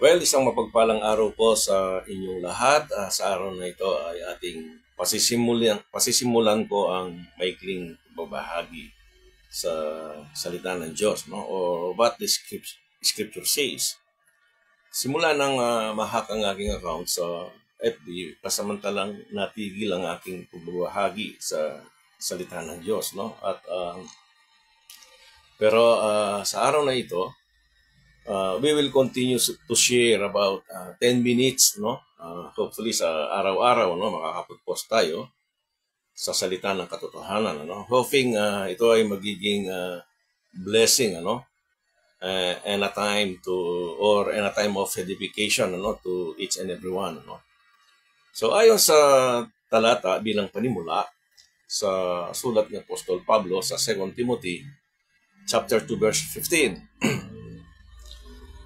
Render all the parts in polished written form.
Well, isang mapagpalang araw po sa inyong lahat. Sa araw na ito ay ating pasisimulan ko ang maikling babahagi sa salita ng Diyos, no? Or what the scripture says. Simula nang mahak ang aking account sa FB, pasamantalang natigil ang aking pagbabahagi sa salita ng Diyos, no? Pero sa araw na ito, we will continue to share about 10 minutes, no? Hopefully sa araw-araw, no, makakapag-post tayo sa salita ng katotohanan, ano? Hoping ito ay magiging blessing, ano? And a time of edification, ano, to each and everyone, ano? So ayon sa talata bilang panimula sa sulat ni Apostol Pablo sa 2 Timothy chapter 2 verse 15.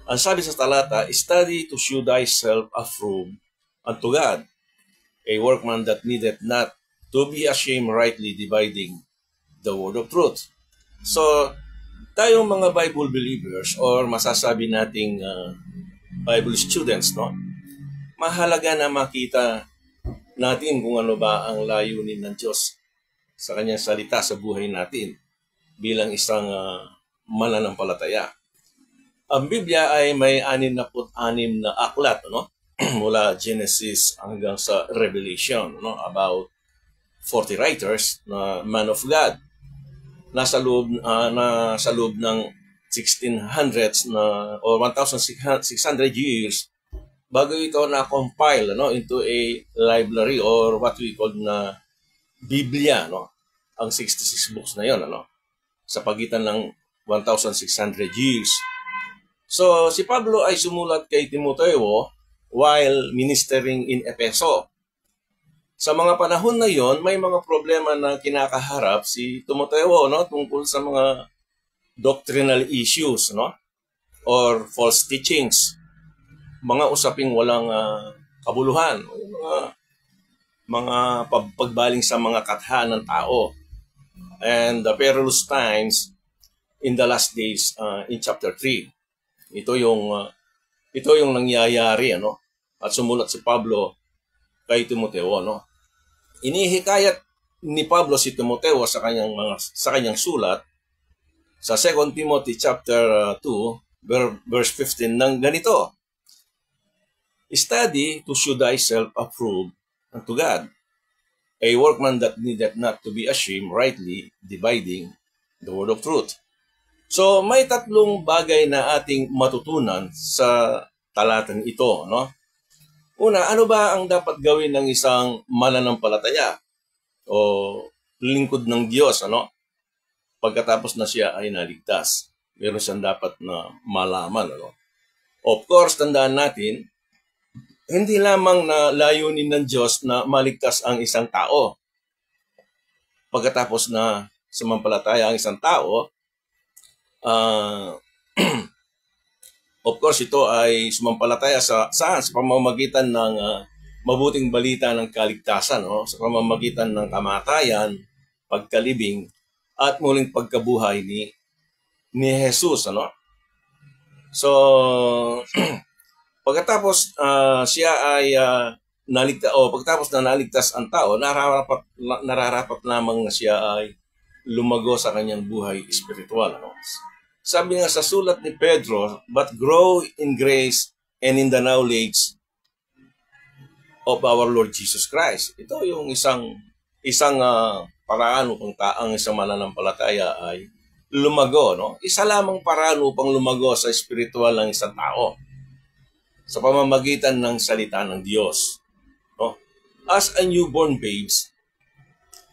Ang sabi sa talata, study to show thyself approved unto God, a workman that needeth not to be ashamed, rightly dividing the word of truth. So, tayong mga Bible believers or masasabi nating Bible students, no? Mahalaga na makita natin kung ano ba ang layunin ng Diyos sa kanyang salita sa buhay natin bilang isang mananampalataya. Ang Biblia ay may 66 na aklat, no? Mula Genesis hanggang sa Revelation, no? About 40 writers na man of God. Nasa loob ng 1600s na o 1600 years bago ito na-compile, no, into a library or what we call na Biblia, no? Ang 66 books na 'yon, ano? Sa pagitan ng 1600 years. So, si Pablo ay sumulat kay Timoteo while ministering in Efeso. Sa mga panahon na yon, may mga problema na kinakaharap si Timoteo, no, tungkol sa mga doctrinal issues, no, or false teachings, mga usaping walang kabuluhan, mga pagbaling sa mga katha ng tao, and the perilous times in the last days in chapter 3. Ito yung nangyayari, ano, at sumulat si Pablo kay Timoteo, no. Inihikayat ni Pablo si Timoteo sa kanyang sulat sa 2 Timothy chapter 2 verse 15 ng ganito. Study to show thyself approved unto God, a workman that needeth not to be ashamed, rightly dividing the word of truth. So, may tatlong bagay na ating matutunan sa talatang ito, no? Una, ano ba ang dapat gawin ng isang mananampalataya o lingkod ng Diyos, ano? Pagkatapos na siya ay naligtas. Meron siyang dapat na malaman, ano? Of course, tandaan natin, hindi lamang na layunin ng Diyos na maligtas ang isang tao. Pagkatapos na sumampalataya ang isang tao, of course, ito ay sumampalataya sa pamamagitan ng mabuting balita ng kaligtasan, no? Sa pamamagitan ng kamatayan, pagkalibing, at muling pagkabuhay ni Jesus, ano? So, pagkatapos siya ay pagkatapos na naligtas ang tao, nararapat lamang na siya ay lumago sa kanyang buhay espiritual, ano? Sabi nga sa sulat ni Pedro, but grow in grace and in the knowledge of our Lord Jesus Christ. Ito yung isang paraan upang ang isang mananampalataya ay lumago, no? Isa lamang paraan upang lumago sa espiritual ng isang tao sa pamamagitan ng salita ng Diyos, no? As a newborn babes,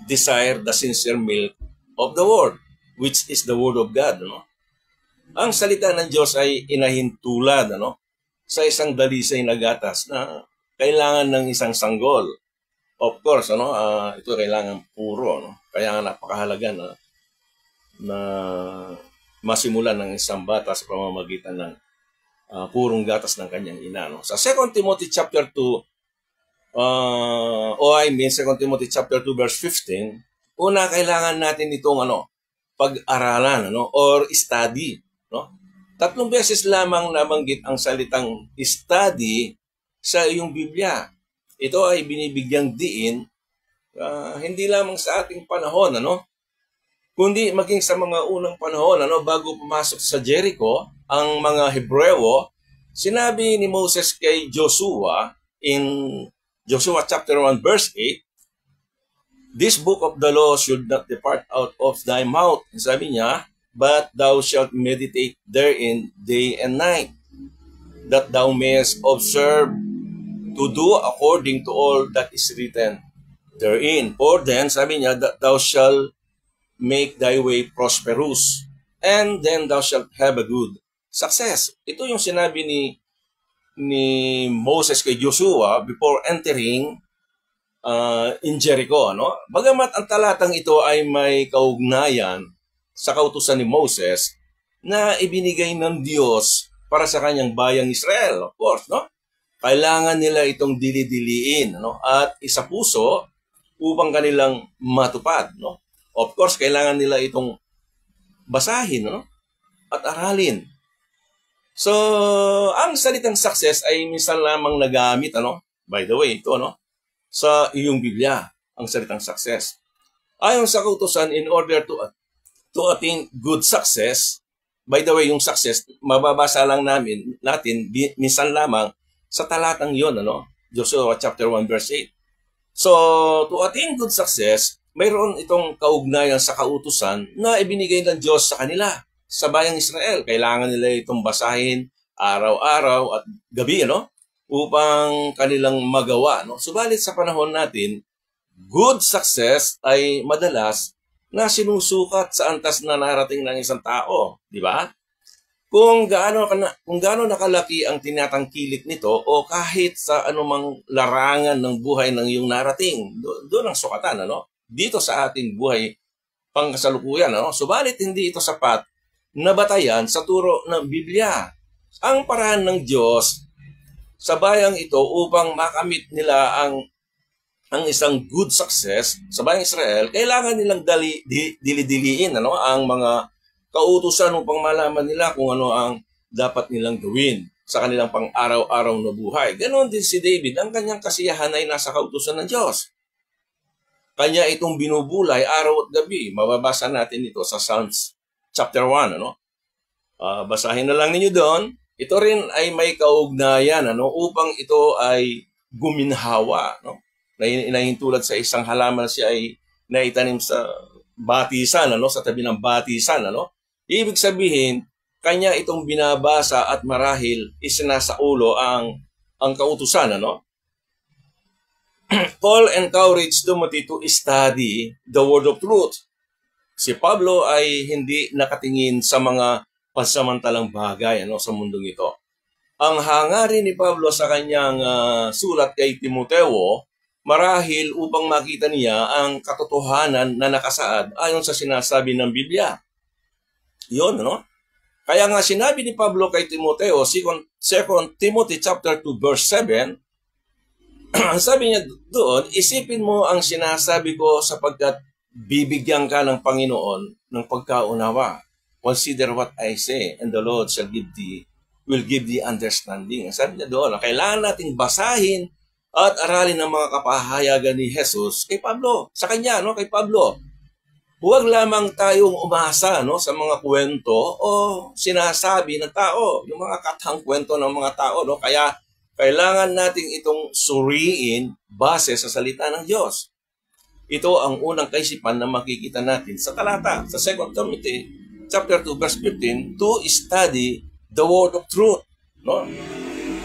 desire the sincere milk of the word, which is the word of God, no? Ang salita ng Diyos ay inahintulad, ano, sa isang dalisay na gatas na kailangan ng isang sanggol. Of course, ano, ito kailangan puro, no? Kaya napakahalaga na masimulan ng isang bata sa pamamagitan ng purong gatas ng kanyang ina, no? Sa 2 Timothy chapter 2, 2 Timothy chapter 2 verse 15, una kailangan natin itong pag-aralan, ano, or study, no? 3 beses lamang nabanggit ang salitang study sa iyong Biblia. Ito ay binibigyang diin hindi lamang sa ating panahon, kundi maging sa mga unang panahon, bago pumasok sa Jericho, ang mga Hebreo, sinabi ni Moses kay Joshua in Joshua chapter 1 verse 8, "This book of the law should not depart out of thy mouth." Sabi niya, "But thou shalt meditate therein day and night, that thou mayest observe to do according to all that is written therein. For then," sabi niya, "that thou shalt make thy way prosperous, and then thou shalt have a good success." Ito yung sinabi ni Moses kay Joshua before entering in Jericho. Bagamat ang talatang ito ay may kaugnayan sa kautusan ni Moses na ibinigay ng Diyos para sa kanyang bayang Israel, of course, kailangan nila itong dili-diliin at isapuso upang kanilang matupad. Of course, kailangan nila itong basahin at aralin. So, ang salitang success ay minsan lamang nagamit, by the way, ito, sa iyong Biblia, ang salitang success. Ayon sa kautusan, in order to attain good success, by the way, yung success, mababasa lang natin minsan lamang sa talatang yon, Joshua chapter 1 verse 8. So, to attain good success, mayroon itong kaugnayan sa kautusan na ibinigay ng Diyos sa kanila, sa bayang Israel. Kailangan nila itong basahin araw-araw at gabi, upang kanilang magawa. Subalit sa panahon natin, good success ay madalas na sinusukat sa antas na narating ng isang tao, di ba? Kung gaano nakalaki ang tinatangkilik nito o kahit sa anumang larangan ng buhay ng iyong narating, doon ang sukatan, dito sa ating buhay pangkasalukuyan, subalit hindi ito sapat na batayan sa turo ng Biblia. Ang paraan ng Diyos sa bayang ito upang makamit nila ang isang good success sa bayang Israel, kailangan nilang dili-diliin ang mga kautusan upang malaman nila kung ano ang dapat nilang gawin sa kanilang pang-araw-araw na buhay. Ganon din si David, ang kanyang kasiyahan ay nasa kautusan ng Diyos. Kanya itong binubulay araw at gabi. Mababasa natin ito sa Psalms chapter 1. Basahin na lang ninyo doon. Ito rin ay may kaugnayan upang ito ay guminhawa. Inahintulad sa isang halaman siya ay naitanim sa batisan, sa tabi ng batisan. Ibig sabihin, kanya itong binabasa at marahil isinasaulo ang kautusan. Paul encouraged Timothy to study the word of truth. Si Pablo ay hindi nakatingin sa mga pansamantalang bagay sa mundong ito. Ang hangarin ni Pablo sa kanyang sulat kay Timoteo, marahil upang makita niya ang katotohanan na nakasaad ayon sa sinasabi ng Biblia. Yun, Kaya nga sinabi ni Pablo kay Timoteo, 2 Timothy chapter 2 verse 7, ang sabi niya doon, isipin mo ang sinasabi ko sapagkat bibigyan ka ng Panginoon ng pagkaunawa. Consider what I say, and the Lord will give thee understanding. Ang sabi niya doon, kailangan nating basahin at aralin ang mga kapahayagan ni Jesus kay Pablo, sa kanya, kay Pablo. Huwag lamang tayong umasa sa mga kwento o sinasabi ng tao, yung mga katang kwento ng mga tao. Kaya kailangan nating itong suriin base sa salita ng Diyos. Ito ang unang kaisipan na makikita natin sa talata, sa 2 Timothy chapter 2 verse 15, to study the word of truth.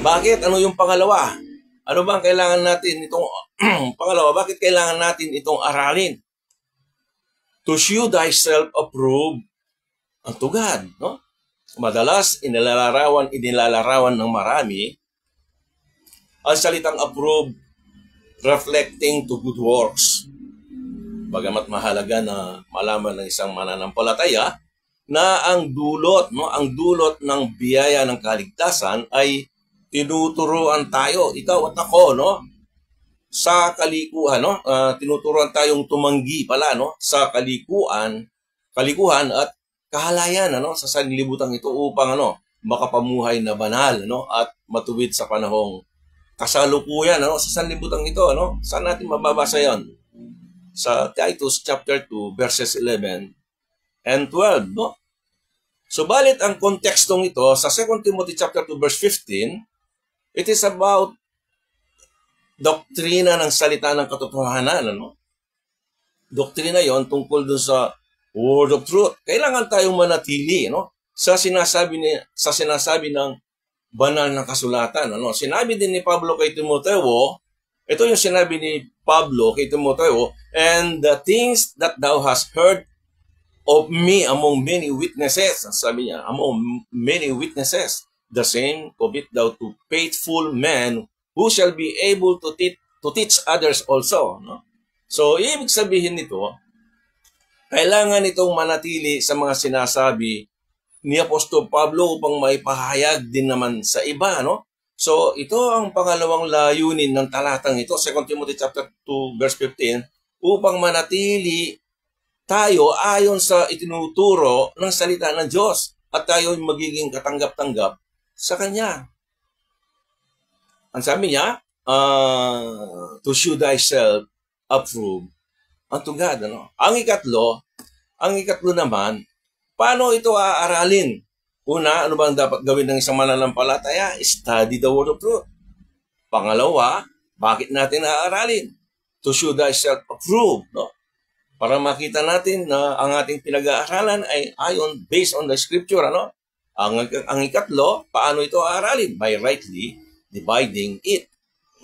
Bakit? Ano yung pangalawa? Ano bang kailangan natin itong pangalawa? Bakit kailangan natin itong aralin? To shew thyself approved unto God. Madalas, inilalarawan ng marami ang salitang approved reflecting to good works. Bagamat mahalaga na malaman ng isang mananampalataya na ang dulot ng biyaya ng kaligtasan ay tinuturuan tayo, ikaw at ako, sa kalikuhan, tinuturuan tayong tumanggi pala, sa kalikuhan at kahalayan sa sanlibutan ito upang makapamuhay na banal at matuwid sa panahong kasalukuyan sa sanlibutan ito. Saan natin mababasa 'yon? Sa Titus chapter 2 verses 11 and 12. Subalit ang kontekstong ito sa 2 Timothy chapter 2 verse 15, it is about doktrina ng salita ng katotohanan. Doktrina 'yon tungkol dun sa word of truth. Kailangan tayong manatili sa sinasabi ng banal na kasulatan. Sinabi din ni Pablo kay Timoteo, ito yung sinabi ni Pablo kay Timoteo, and the things that thou hast heard of me among many witnesses, sabi niya, among many witnesses, the same commit thou to faithful men who shall be able to teach others also. So, ibig sabihin nito, kailangan itong manatili sa mga sinasabi ni Apostol Pablo upang maipahayag din naman sa iba. So, ito ang pangalawang layunin ng talatang ito, 2 Timothy chapter 2 verse 15, upang manatili tayo ayon sa itinuturo ng salita ng Diyos at tayo magiging katanggap-tanggap sa Kanya. Ang sabi niya, to shew thyself approved unto God. Ang ikatlo naman, paano ito aaralin? Una, ano bang dapat gawin ng isang mananampalataya? Study the word of truth. Pangalawa, bakit natin aaralin? To show thyself approved. Para makita natin na ang ating pinag-aaralan ay ayon, based on the scripture. Ang ikatlo, paano ito aaralin? By rightly dividing it.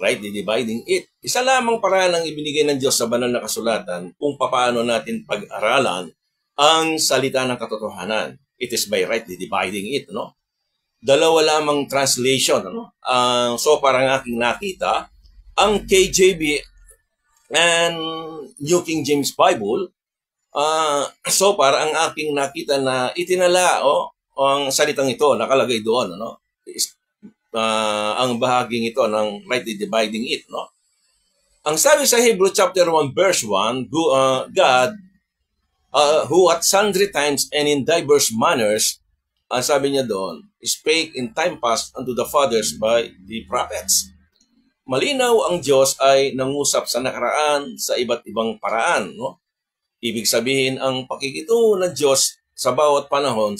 Rightly dividing it. Isa lamang paraan ang ibinigay ng Diyos sa banal na kasulatan kung paano natin pag-aralan ang salita ng katotohanan. It is by rightly dividing it. Dalawa lamang translation. So parang aking nakita, ang KJV and New King James Bible, so parang ang aking nakita na itinala ang salitang ito, nakalagay doon. Ang bahaging ito ng rightly dividing it. Ang sabi sa Hebrew chapter 1 verse 1, God, who at sundry times and in diverse manners, ang sabi niya doon, spake in time past unto the fathers by the prophets. Malinaw ang Diyos ay nangusap sa nakaraan sa iba't ibang paraan. Ibig sabihin, ang pakikitungo ng Diyos sa bawat panahon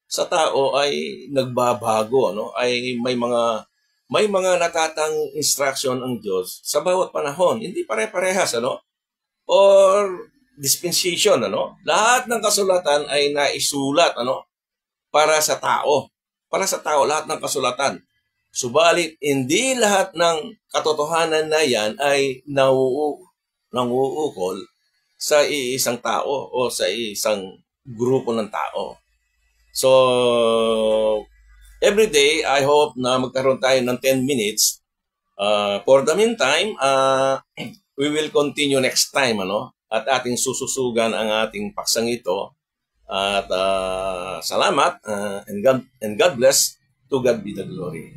sa tao ay nagbabago. Ay may mga natatang instruction ang Diyos sa bawat panahon. Hindi pare-parehas. Or dispensation. Lahat ng kasulatan ay naisulat para sa tao. Para sa tao, lahat ng kasulatan. Subalit, hindi lahat ng katotohanan na yan ay nanguukol sa isang tao o sa isang grupo ng tao. So, every day, I hope na magkaroon tayo ng 10 minutes. For the meantime, we will continue next time, at ating sususugan ang ating paksang ito. At salamat, and God bless. To God be the glory.